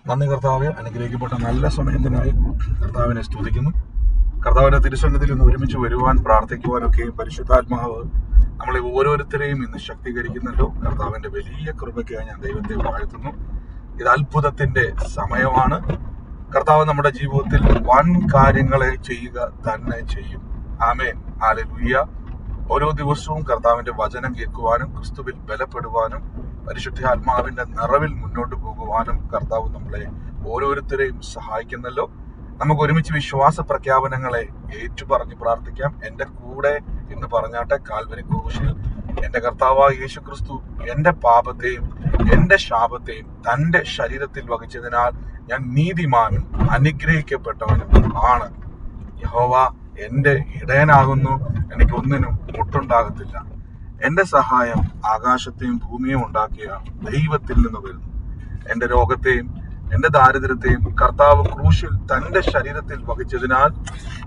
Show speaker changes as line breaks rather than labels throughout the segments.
നന്ദി കർത്താവെ, അനുഗ്രഹിക്കപ്പെട്ട നല്ല സമയത്തിനായി കർത്താവിനെ സ്തുതിക്കുന്നു. കർത്താവിന്റെ തിരുസന്നിധിയിൽ നിന്ന് ഒരുമിച്ച് വരുവാൻ പ്രാർത്ഥിക്കുവാനൊക്കെയും പരിശുദ്ധാത്മാവ് നമ്മളെ ഓരോരുത്തരെയും ഇന്ന് ശക്തീകരിക്കുന്നല്ലോ. കർത്താവിന്റെ വലിയ കൃപയ്ക്കായി ഞാൻ ദൈവത്തെ വാഴ്ത്തുന്നു. ഇത് അത്ഭുതത്തിന്റെ സമയമാണ്. കർത്താവ് നമ്മുടെ ജീവിതത്തിൽ വൻ കാര്യങ്ങളെ ചെയ്യുക തന്നെ ചെയ്യും. ആമേൻ, ഹല്ലേലൂയ. ഓരോ ദിവസവും കർത്താവിന്റെ വചനം കേൾക്കുവാനും ക്രിസ്തുവിൽ ബലപ്പെടുവാനും പരിശുദ്ധാത്മാവിന്റെ നിറവിൽ മുന്നോട്ട് പോകുവാനും കർത്താവ് നമ്മളെ ഓരോരുത്തരെയും സഹായിക്കുന്നല്ലോ. നമുക്ക് ഒരുമിച്ച് വിശ്വാസ പ്രഖ്യാപനങ്ങളെ ഏറ്റുപറഞ്ഞ് പ്രാർത്ഥിക്കാം. എന്റെ കൂടെ എന്ന് പറഞ്ഞാട്ടെ. കാൽവരി ക്രൂശിൽ എന്റെ കർത്താവായ യേശു ക്രിസ്തു എന്റെ പാപത്തെയും എന്റെ ശാപത്തെയും തന്റെ ശരീരത്തിൽ വഹിച്ചതിനാൽ ഞാൻ നീതിമാനും അനുഗ്രഹിക്കപ്പെട്ടവനും ആണ്. യഹോവ എന്റെ ഇടയനാകുന്നു, എനിക്കൊന്നിനും മുട്ടുണ്ടാകത്തില്ല. എന്റെ സഹായം ആകാശത്തെയും ഭൂമിയും ഉണ്ടാക്കിയ ദൈവത്തിൽ നിന്ന് വരുന്നു. എന്റെ രോഗത്തെയും എന്റെ ദാരിദ്ര്യത്തെയും കർത്താവ് ക്രൂശിൽ തന്റെ ശരീരത്തിൽ വഹിച്ചതിനാൽ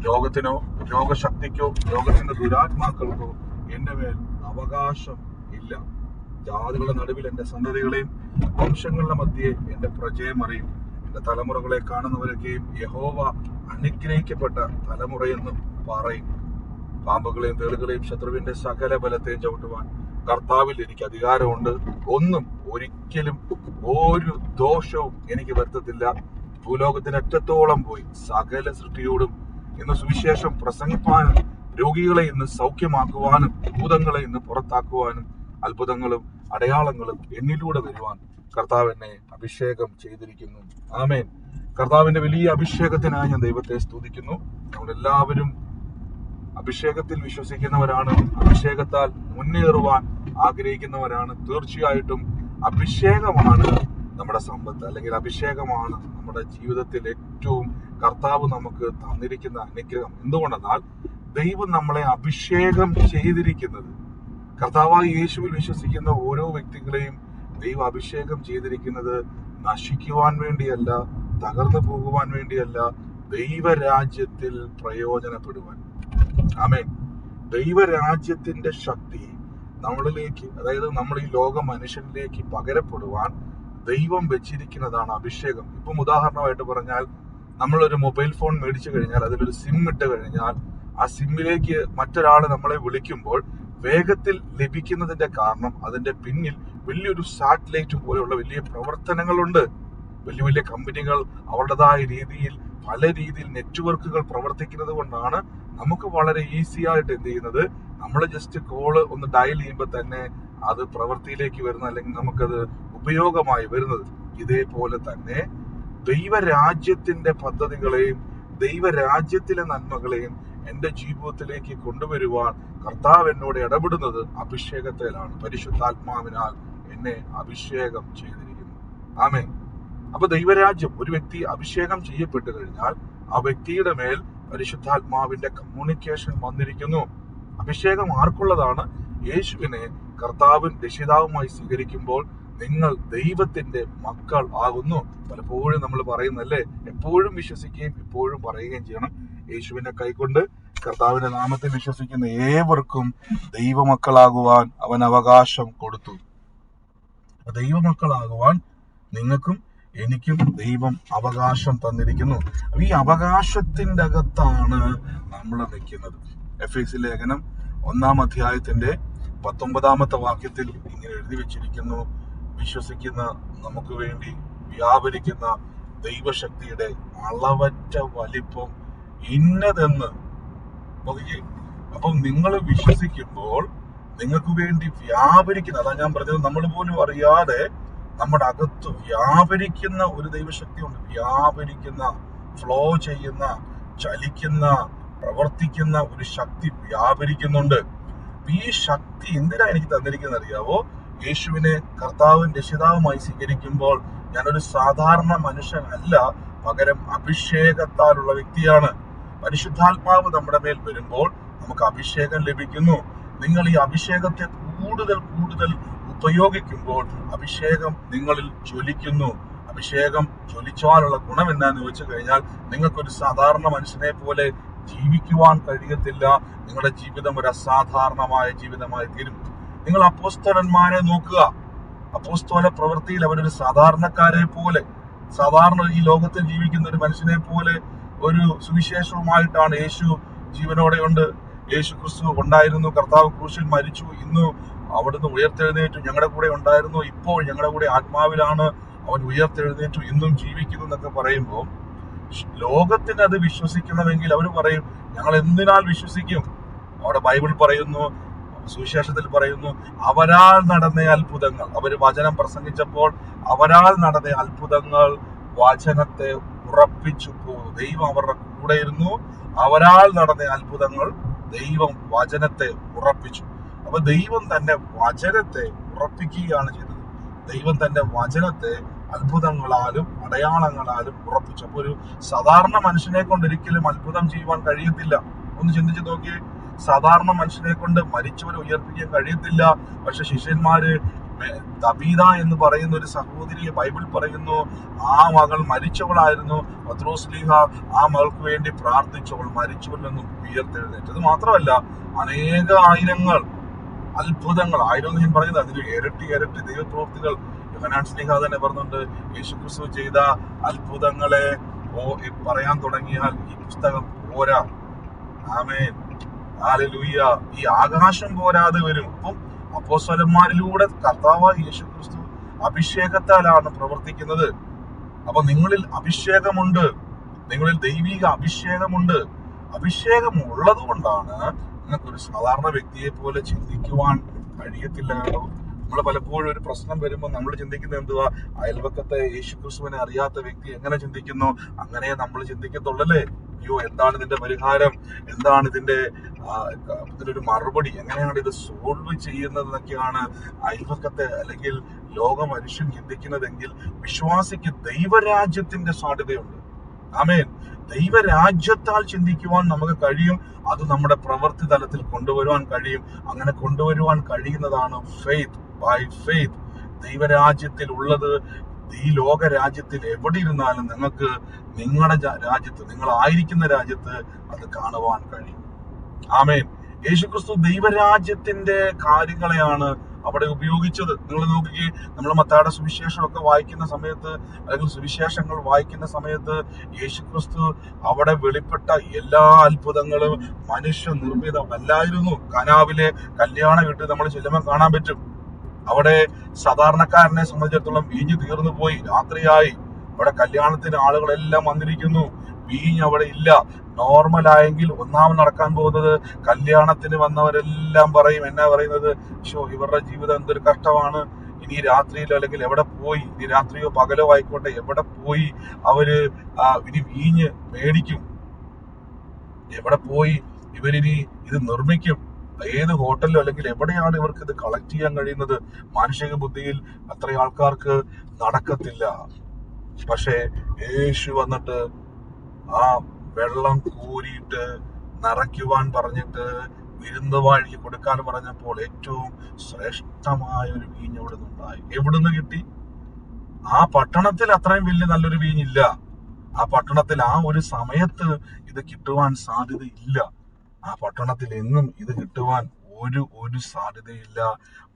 രോഗത്തിനോ രോഗശക്തിക്കോ രോഗത്തിന്റെ ദുരാത്മാക്കൾക്കോ എന്റെ മേൽ അവകാശം ഇല്ല. ജാതികളുടെ നടുവിൽ എന്റെ സന്തതികളെയും വംശങ്ങളുടെ മധ്യേ എന്റെ പ്രജയം അറിയും. എന്റെ തലമുറകളെ കാണുന്നവരൊക്കെയും യഹോവ അനുഗ്രഹിക്കപ്പെട്ട തലമുറയെന്നും പറയും. പാമ്പുകളെയും തേളുകളെയും ശത്രുവിന്റെ സകല ബലത്തെയും ചവിട്ടുവാൻ കർത്താവിൽ എനിക്ക് അധികാരമുണ്ട്. ഒന്നും ഒരിക്കലും ഒരു ദോഷവും എനിക്ക് വരുത്തത്തില്ല. ഭൂലോകത്തിന് അറ്റത്തോളം പോയി സകല സൃഷ്ടിയോടും ഇന്ന് സുവിശേഷം പ്രസംഗിപ്പാനും രോഗികളെ ഇന്ന് സൗഖ്യമാക്കുവാനും ഭൂതങ്ങളെ ഇന്ന് പുറത്താക്കുവാനും അത്ഭുതങ്ങളും അടയാളങ്ങളും എന്നിലൂടെ വരുവാൻ കർത്താവ് എന്നെ അഭിഷേകം ചെയ്തിരിക്കുന്നു. ആമേൻ. കർത്താവിന്റെ വലിയ അഭിഷേകത്തിനായി ഞാൻ ദൈവത്തെ സ്തുതിക്കുന്നു. നമ്മളെല്ലാവരും അഭിഷേകത്തിൽ വിശ്വസിക്കുന്നവരാണ്. അഭിഷേകത്താൽ മുന്നേറുവാൻ ആഗ്രഹിക്കുന്നവരാണ്. തീർച്ചയായിട്ടും അഭിഷേകമാണ് നമ്മുടെ സമ്പത്ത്, അല്ലെങ്കിൽ അഭിഷേകമാണ് നമ്മുടെ ജീവിതത്തിൽ ഏറ്റവും കർത്താവ് നമുക്ക് തന്നിരിക്കുന്ന അനുഗ്രഹം. എന്തുകൊണ്ടെന്നാൽ ദൈവം നമ്മളെ അഭിഷേകം ചെയ്തിരിക്കുന്നത്, കർത്താവായ യേശുവിൽ വിശ്വസിക്കുന്ന ഓരോ വ്യക്തികളെയും ദൈവം അഭിഷേകം ചെയ്തിരിക്കുന്നത് നശിക്കുവാൻ വേണ്ടിയല്ല, തകർന്നു പോകുവാൻ വേണ്ടിയല്ല, ദൈവരാജ്യത്തിൽ പ്രയോജനപ്പെടുവാൻ. ആമേൻ. ദൈവരാജ്യത്തിന്റെ ശക്തി നമ്മളിലേക്ക്, അതായത് നമ്മൾ ഈ ലോക മനുഷ്യനിലേക്ക് പകരപ്പെടുവാൻ ദൈവം വെച്ചിരിക്കുന്നതാണ് അഭിഷേകം. ഇപ്പം ഉദാഹരണമായിട്ട് പറഞ്ഞാൽ, നമ്മളൊരു മൊബൈൽ ഫോൺ മേടിച്ചു കഴിഞ്ഞാൽ അതിലൊരു സിം ഇട്ട് കഴിഞ്ഞാൽ ആ സിമ്മിലേക്ക് മറ്റൊരാൾ നമ്മളെ വിളിക്കുമ്പോൾ വേഗത്തിൽ ലഭിക്കുന്നതിന്റെ കാരണം അതിന്റെ പിന്നിൽ വലിയൊരു സാറ്റലൈറ്റ് പോലെയുള്ള വലിയ പ്രവർത്തനങ്ങളുണ്ട്. വലിയ വലിയ കമ്പനികൾ അവരുടേതായ രീതിയിൽ പല രീതിയിൽ നെറ്റ്വർക്കുകൾ പ്രവർത്തിക്കുന്നത് കൊണ്ടാണ് നമുക്ക് വളരെ ഈസി ആയിട്ട് എന്ത് ചെയ്യുന്നത്, നമ്മൾ ജസ്റ്റ് കോള് ഒന്ന് ഡയൽ ചെയ്യുമ്പോൾ തന്നെ അത് പ്രവൃത്തിയിലേക്ക് വരുന്നത്, അല്ലെങ്കിൽ നമുക്കത് ഉപയോഗമായി വരുന്നത്. ഇതേപോലെ തന്നെ ദൈവരാജ്യത്തിന്റെ പദ്ധതികളെയും ദൈവരാജ്യത്തിലെ നന്മകളെയും എന്റെ ജീവിതത്തിലേക്ക് കൊണ്ടുവരുവാൻ കർത്താവ് എന്നോട് ഇടപെടുന്നത് അഭിഷേകത്തിലാണ്. പരിശുദ്ധാത്മാവിനാൽ എന്നെ അഭിഷേകം ചെയ്തിരിക്കുന്നു. ആമേൻ. അപ്പൊ ദൈവരാജ്യം, ഒരു വ്യക്തി അഭിഷേകം ചെയ്യപ്പെട്ടു കഴിഞ്ഞാൽ ആ വ്യക്തിയുടെ മേൽ പരിശുദ്ധാത്മാവിന്റെ കമ്മ്യൂണിക്കേഷൻ വന്നിരിക്കുന്നു. അഭിഷേകം ആർക്കുള്ളതാണ്? യേശുവിനെ കർത്താവും രക്ഷിതാവുമായി സ്വീകരിക്കുമ്പോൾ നിങ്ങൾ ദൈവത്തിന്റെ മക്കൾ ആകുന്നു. പലപ്പോഴും നമ്മൾ പറയുന്നല്ലേ, എപ്പോഴും വിശ്വസിക്കുകയും എപ്പോഴും പറയുകയും ചെയ്യണം. യേശുവിനെ കൈക്കൊണ്ട് കർത്താവിന്റെ നാമത്തിൽ വിശ്വസിക്കുന്ന ഏവർക്കും ദൈവമക്കളാകുവാൻ അവൻ അവകാശം കൊടുത്തു. ദൈവമക്കളാകുവാൻ നിങ്ങൾക്കും എനിക്കും ദൈവം അവകാശം തന്നിരിക്കുന്നു. ഈ അവകാശത്തിന്റെ അകത്താണ് നമ്മൾ നിൽക്കുന്നത്. എഫേസ്യ ലേഖനം 1-ാം അധ്യായത്തിന്റെ 19-ാമത്തെ വാക്യത്തിൽ ഇങ്ങനെ എഴുതി വെച്ചിരിക്കുന്നു: വിശ്വസിക്കുന്ന നമുക്ക് വേണ്ടി വ്യാപരിക്കുന്ന ദൈവശക്തിയുടെ അളവറ്റ വലിപ്പം ഇന്നതെന്ന് നോക്കിക്കേ. അപ്പം നിങ്ങൾ വിശ്വസിക്കുമ്പോൾ നിങ്ങൾക്ക് വേണ്ടി വ്യാപരിക്കുന്ന, അതാ ഞാൻ പറഞ്ഞത്, നമ്മൾ പോലും അറിയാതെ നമ്മുടെ അകത്ത് വ്യാപരിക്കുന്ന ഒരു ദൈവശക്തി ഉണ്ട്. വ്യാപരിക്കുന്ന, ഫ്ലോ ചെയ്യുന്ന, ചലിക്കുന്ന, പ്രവർത്തിക്കുന്ന ഒരു ശക്തി വ്യാപരിക്കുന്നുണ്ട്. ഈ ശക്തി എന്തിനാ എനിക്ക് തന്നിരിക്കുന്നത് അറിയാവോ? യേശുവിനെ കർത്താവും രക്ഷിതാവുമായി സ്വീകരിക്കുമ്പോൾ ഞാനൊരു സാധാരണ മനുഷ്യനല്ല, പകരം അഭിഷേകത്താലുള്ള വ്യക്തിയാണ്. പരിശുദ്ധാത്മാവ് നമ്മുടെ മേൽ വരുമ്പോൾ നമുക്ക് അഭിഷേകം ലഭിക്കുന്നു. നിങ്ങൾ ഈ അഭിഷേകത്തെ കൂടുതൽ കൂടുതൽ ഉപയോഗിക്കുമ്പോൾ അഭിഷേകം നിങ്ങളിൽ ജ്വലിക്കുന്നു. അഭിഷേകം ജ്വലിച്ചാലുള്ള ഗുണം എന്താന്ന് ചോദിച്ചു കഴിഞ്ഞാൽ, നിങ്ങൾക്കൊരു സാധാരണ മനുഷ്യനെ പോലെ ജീവിക്കുവാൻ കഴിയത്തില്ല. നിങ്ങളുടെ ജീവിതം ഒരു അസാധാരണമായ ജീവിതമായി തീരും. നിങ്ങൾ അപ്പോസ്തലന്മാരെ നോക്കുക. അപ്പോസ്തല പ്രവൃത്തിയിൽ അവരൊരു സാധാരണക്കാരെ പോലെ സാധാരണ ഈ ലോകത്തിൽ ജീവിക്കുന്ന ഒരു മനുഷ്യനെ പോലെ ഒരു സുവിശേഷവുമായിട്ടാണ് യേശു ജീവനോടെ ഉണ്ട്. യേശു ക്രിസ്തു ഉണ്ടായിരുന്നു, കർത്താവ് ക്രൂശിൽ മരിച്ചു, ഇന്ന് അവിടുന്ന് ഉയർത്തെഴുന്നേറ്റു, ഞങ്ങളുടെ കൂടെ ഉണ്ടായിരുന്നു, ഇപ്പോൾ ഞങ്ങളുടെ കൂടെ ആത്മാവിലാണ്, അവൻ ഉയർത്തെഴുന്നേറ്റു, ഇന്നും ജീവിക്കുന്നു എന്നൊക്കെ പറയുമ്പോൾ ലോകത്തിന് അത് വിശ്വസിക്കണമെങ്കിൽ അവർ പറയും, ഞങ്ങൾ എന്തിനാൽ വിശ്വസിക്കും? അവിടെ ബൈബിൾ പറയുന്നു, സുവിശേഷത്തിൽ പറയുന്നു, അവരാൽ നടന്ന അത്ഭുതങ്ങൾ. അവർ വചനം പ്രസംഗിച്ചപ്പോൾ അവരാൽ നടന്ന അത്ഭുതങ്ങൾ വചനത്തെ ഉറപ്പിച്ചു പോകുന്നു. ദൈവം അവരുടെ കൂടെ ഇരുന്നു. അവരാൽ നടന്ന അത്ഭുതങ്ങൾ ദൈവം വചനത്തെ ഉറപ്പിച്ചു. അപ്പൊ ദൈവം തന്റെ വചനത്തെ ഉറപ്പിക്കുകയാണ് ചെയ്തത്. ദൈവം തന്റെ വചനത്തെ അത്ഭുതങ്ങളാലും അടയാളങ്ങളാലും ഉറപ്പിച്ചു. അപ്പൊ ഒരു സാധാരണ മനുഷ്യനെ കൊണ്ട് ഒരിക്കലും അത്ഭുതം ചെയ്യുവാൻ കഴിയത്തില്ല. ഒന്ന് ചിന്തിച്ചു നോക്കിയേ, സാധാരണ മനുഷ്യനെ കൊണ്ട് മരിച്ചവരെ ഉയർപ്പിക്കാൻ കഴിയത്തില്ല. പക്ഷെ ശിഷ്യന്മാര് തബീത എന്ന് പറയുന്ന ഒരു സഹോദരിയെ ബൈബിൾ പറയുന്നു, ആ മകൾ മരിച്ചവളായിരുന്നു. പത്രോസ്ലീഹ ആ മകൾക്ക് വേണ്ടി പ്രാർത്ഥിച്ചവൾ മരിച്ചവരിൽ നിന്നും ഉയർത്തെഴുന്നേറ്റത് മാത്രമല്ല, അനേക ആയിരങ്ങൾ അത്ഭുതങ്ങൾ, ആയിരം ഞാൻ പറയുന്നത് അതിന് ഇരട്ടി ദൈവപ്രവൃത്തികൾ യോഹന്നാൻ സ്ലീഹ തന്നെ പറഞ്ഞുണ്ട്. യേശുക്രിസ്തു ചെയ്ത അത്ഭുതങ്ങളെ പറയാൻ തുടങ്ങിയാൽ ഈ പുസ്തകം പോരാ. ആമേൻ, ഹല്ലേലൂയ. ഈ ആകാശം പോരാതെ വരും. അപ്പം അപ്പോസ്തലന്മാരിലൂടെ കർത്താവായ യേശുക്രിസ്തു അഭിഷേകത്താലാണ് പ്രവർത്തിക്കുന്നത്. അപ്പൊ നിങ്ങളിൽ അഭിഷേകമുണ്ട്, നിങ്ങളിൽ ദൈവിക അഭിഷേകമുണ്ട്. അഭിഷേകം ഉള്ളത് കൊണ്ടാണ് നിങ്ങൾക്കൊരു സാധാരണ വ്യക്തിയെ പോലെ ചിന്തിക്കുവാൻ കഴിയത്തില്ല. നമ്മൾ പലപ്പോഴും ഒരു പ്രശ്നം വരുമ്പോൾ നമ്മൾ ചിന്തിക്കുന്നത് എന്തുവാ? അയൽവക്കത്തെ യേശുക്രിസ്തുവിനെ അറിയാത്ത വ്യക്തി എങ്ങനെ ചിന്തിക്കുന്നു അങ്ങനെ നമ്മൾ ചിന്തിക്കത്തുള്ളല്ലേ. അയ്യോ, എന്താണ് ഇതിന്റെ പരിഹാരം, എന്താണ് ഇതിനൊരു മറുപടി, എങ്ങനെയാണ് ഇത് സോൾവ് ചെയ്യുന്നത് എന്നൊക്കെയാണ് അയൽവക്കത്തെ അല്ലെങ്കിൽ ലോക മനുഷ്യൻ ചിന്തിക്കുന്നതെങ്കിൽ വിശ്വാസിക്ക് ദൈവരാജ്യത്തിന്റെ സാധ്യതയുണ്ട്. ആമേൻ. ദൈവരാജ്യത്താൽ ചിന്തിക്കുവാൻ നമുക്ക് കഴിയും. അത് നമ്മുടെ പ്രവൃത്തി തലത്തിൽ കൊണ്ടുവരുവാൻ കഴിയും. അങ്ങനെ കൊണ്ടുവരുവാൻ കഴിയുന്നതാണ് ഫെയ്ത്ത്. ബൈ ഫെയ്ത്ത് ദൈവരാജ്യത്തിൽ ഉള്ളത് ഈ ലോക രാജ്യത്തിൽ എവിടെ ഇരുന്നാലും നിങ്ങൾക്ക് നിങ്ങളുടെ രാജ്യത്ത്, നിങ്ങളായിരിക്കുന്ന രാജ്യത്ത് അത് കാണുവാൻ കഴിയും. ആമേൻ. യേശുക്രിസ്തു ദൈവരാജ്യത്തിന്റെ കാര്യങ്ങളെയാണ് അവിടെ ഉപയോഗിച്ചത്. നിങ്ങൾ നോക്കുകയെ, നമ്മൾ മത്തായിയുടെ സുവിശേഷമൊക്കെ വായിക്കുന്ന സമയത്ത് അല്ലെങ്കിൽ സുവിശേഷങ്ങൾ വായിക്കുന്ന സമയത്ത് യേശുക്രിസ്തു അവിടെ വെളിപ്പെട്ട എല്ലാ അത്ഭുതങ്ങളും മനുഷ്യ നിർമ്മിതമല്ലായിരുന്നു. കനാവിലെ കല്യാണ വീട്ടിൽ നമ്മൾ ചെല്ലുമ്പോൾ കാണാൻ പറ്റും. അവിടെ സാധാരണക്കാരനെ സംബന്ധിച്ചിടത്തോളം വീഞ്ഞ് തീർന്നു പോയി, രാത്രിയായി. അവിടെ കല്യാണത്തിന് ആളുകളെല്ലാം വന്നിരിക്കുന്നു, വീഞ്ഞ് അവിടെ ഇല്ല. നോർമലായെങ്കിൽ ഒന്നാമത് നടക്കാൻ പോകുന്നത് കല്യാണത്തിന് വന്നവരെല്ലാം പറയും, എന്നാ പറയുന്നത്, ഇവരുടെ ജീവിതം എന്തൊരു കഷ്ടമാണ്, ഇനി രാത്രിയിലോ അല്ലെങ്കിൽ എവിടെ പോയി, ഇനി രാത്രിയോ പകലോ ആയിക്കോട്ടെ, എവിടെ പോയി അവര് ഇനി വീഞ്ഞ് മേടിക്കും, എവിടെ പോയി ഇവരിനി ഇത് നിർമ്മിക്കും, ഏത് ഹോട്ടലിലോ അല്ലെങ്കിൽ എവിടെയാണ് ഇവർക്ക് ഇത് കളക്ട് ചെയ്യാൻ കഴിയുന്നത്? മാനുഷിക ബുദ്ധിയിൽ അത്ര ആൾക്കാർക്ക് നടക്കത്തില്ല. പക്ഷേ യേശു വന്നിട്ട് ആ വെള്ളം കോരിയിട്ട് നിറയ്ക്കുവാൻ പറഞ്ഞിട്ട് വിരുന്നുവാഴിക്ക് കൊടുക്കാൻ പറഞ്ഞപ്പോൾ ഏറ്റവും ശ്രേഷ്ഠമായ ഒരു വീഞ്ഞ് അവിടെ നിന്നുണ്ടായി. എവിടുന്ന് കിട്ടി? ആ പട്ടണത്തിൽ അത്രയും വലിയ നല്ലൊരു വീഞ്ഞില്ല. ആ പട്ടണത്തിൽ ആ ഒരു സമയത്ത് ഇത് കിട്ടുവാൻ സാധ്യതയില്ല. ആ പട്ടണത്തിൽ എങ്ങും ഇത് കിട്ടുവാൻ ഒരു സാധ്യതയില്ല.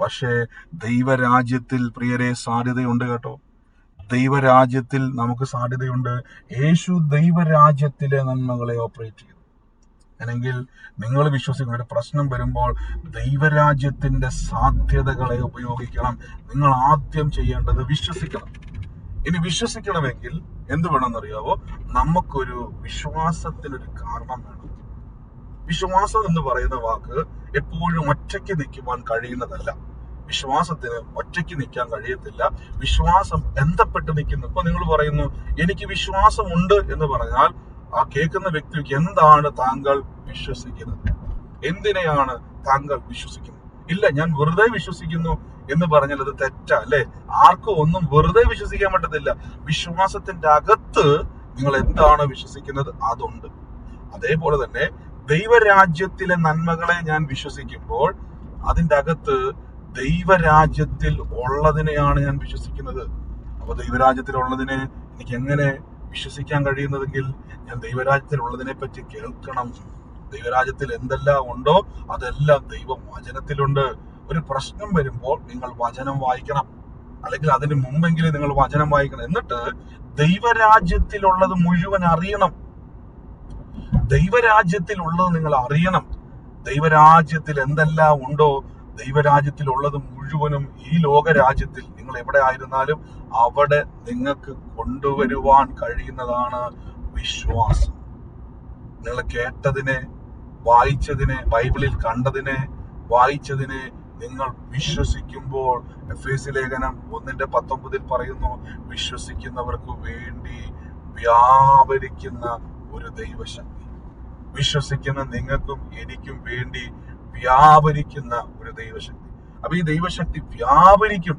പക്ഷേ ദൈവരാജ്യത്തിൽ പ്രിയരെ സാധ്യതയുണ്ട് കേട്ടോ. ദൈവരാജ്യത്തിൽ നമുക്ക് സാധ്യതയുണ്ട്. യേശു ദൈവരാജ്യത്തിലെ നന്മകളെ ഓപ്പറേറ്റ് ചെയ്തു. അല്ലെങ്കിൽ നിങ്ങൾ വിശ്വസിക്കുന്ന ഒരു പ്രശ്നം വരുമ്പോൾ ദൈവരാജ്യത്തിന്റെ സാധ്യതകളെ ഉപയോഗിക്കണം. നിങ്ങൾ ആദ്യം ചെയ്യേണ്ടത് വിശ്വസിക്കണം. ഇനി വിശ്വസിക്കണമെങ്കിൽ എന്ത് വേണമെന്നറിയാവോ? നമുക്കൊരു വിശ്വാസത്തിനൊരു കാരണം വേണം. വിശ്വാസം എന്ന് പറയുന്ന വാക്ക് എപ്പോഴും ഒറ്റയ്ക്ക് നിൽക്കുവാൻ കഴിയുന്നതല്ല. വിശ്വാസത്തിന് ഒറ്റയ്ക്ക് നിൽക്കാൻ കഴിയത്തില്ല. വിശ്വാസം ബന്ധപ്പെട്ട് നിൽക്കുന്നു. ഇപ്പൊ നിങ്ങൾ പറയുന്നു എനിക്ക് വിശ്വാസമുണ്ട് എന്ന് പറഞ്ഞാൽ ആ കേൾക്കുന്ന വ്യക്തിക്ക് എന്താണ് താങ്കൾ വിശ്വസിക്കുന്നത്? എന്തിനെയാണ് താങ്കൾ വിശ്വസിക്കുന്നത്? ഇല്ല, ഞാൻ വെറുതെ വിശ്വസിക്കുന്നു എന്ന് പറഞ്ഞാൽ അത് തെറ്റാ അല്ലെ? ആർക്കും ഒന്നും വെറുതെ വിശ്വസിക്കാൻ പറ്റത്തില്ല. വിശ്വാസത്തിന്റെ അകത്ത് നിങ്ങൾ എന്താണ് വിശ്വസിക്കുന്നത് അതുണ്ട്. അതേപോലെ തന്നെ ദൈവരാജ്യത്തിലെ നന്മകളെ ഞാൻ വിശ്വസിക്കുമ്പോൾ അതിൻ്റെ അകത്ത് ദൈവരാജ്യത്തിൽ ഉള്ളതിനെയാണ് ഞാൻ വിശ്വസിക്കുന്നത്. അപ്പൊ ദൈവരാജ്യത്തിൽ ഉള്ളതിനെ എനിക്ക് എങ്ങനെ വിശ്വസിക്കാൻ കഴിയുന്നതെങ്കിൽ ഞാൻ ദൈവരാജ്യത്തിൽ ഉള്ളതിനെ പറ്റി കേൾക്കണം. ദൈവരാജ്യത്തിൽ എന്തെല്ലാം ഉണ്ടോ അതെല്ലാം ദൈവവചനത്തിലുണ്ട്. ഒരു പ്രശ്നം വരുമ്പോൾ നിങ്ങൾ വചനം വായിക്കണം. അല്ലെങ്കിൽ അതിന് മുമ്പെങ്കിലും നിങ്ങൾ വചനം വായിക്കണം. എന്നിട്ട് ദൈവരാജ്യത്തിലുള്ളത് മുഴുവൻ അറിയണം. ദൈവരാജ്യത്തിലുള്ളത് നിങ്ങൾ അറിയണം. ദൈവരാജ്യത്തിൽ എന്തെല്ലാം ഉണ്ടോ, ദൈവരാജ്യത്തിലുള്ളത് മുഴുവനും ഈ ലോകരാജ്യത്തിൽ നിങ്ങൾ എവിടെ ആയിരുന്നാലും അവിടെ നിങ്ങൾക്ക് കൊണ്ടുവരുവാൻ കഴിയുന്നതാണ് വിശ്വാസം. നിങ്ങൾ കേട്ടതിനെ, വായിച്ചതിനെ, ബൈബിളിൽ കണ്ടതിനെ, വായിച്ചതിനെ നിങ്ങൾ വിശ്വസിക്കുമ്പോൾ, എഫേസ്യ ലേഖനം 1:19 പറയുന്നു, വിശ്വസിക്കുന്നവർക്ക് വേണ്ടി വ്യാപരിക്കുന്ന ഒരു ദൈവശക്തി. വിശ്വസിക്കുന്ന നിങ്ങൾക്കും എനിക്കും വേണ്ടി വ്യാപരിക്കുന്ന ഒരു ദൈവശക്തി. അപ്പൊ ഈ ദൈവശക്തി വ്യാപരിക്കും,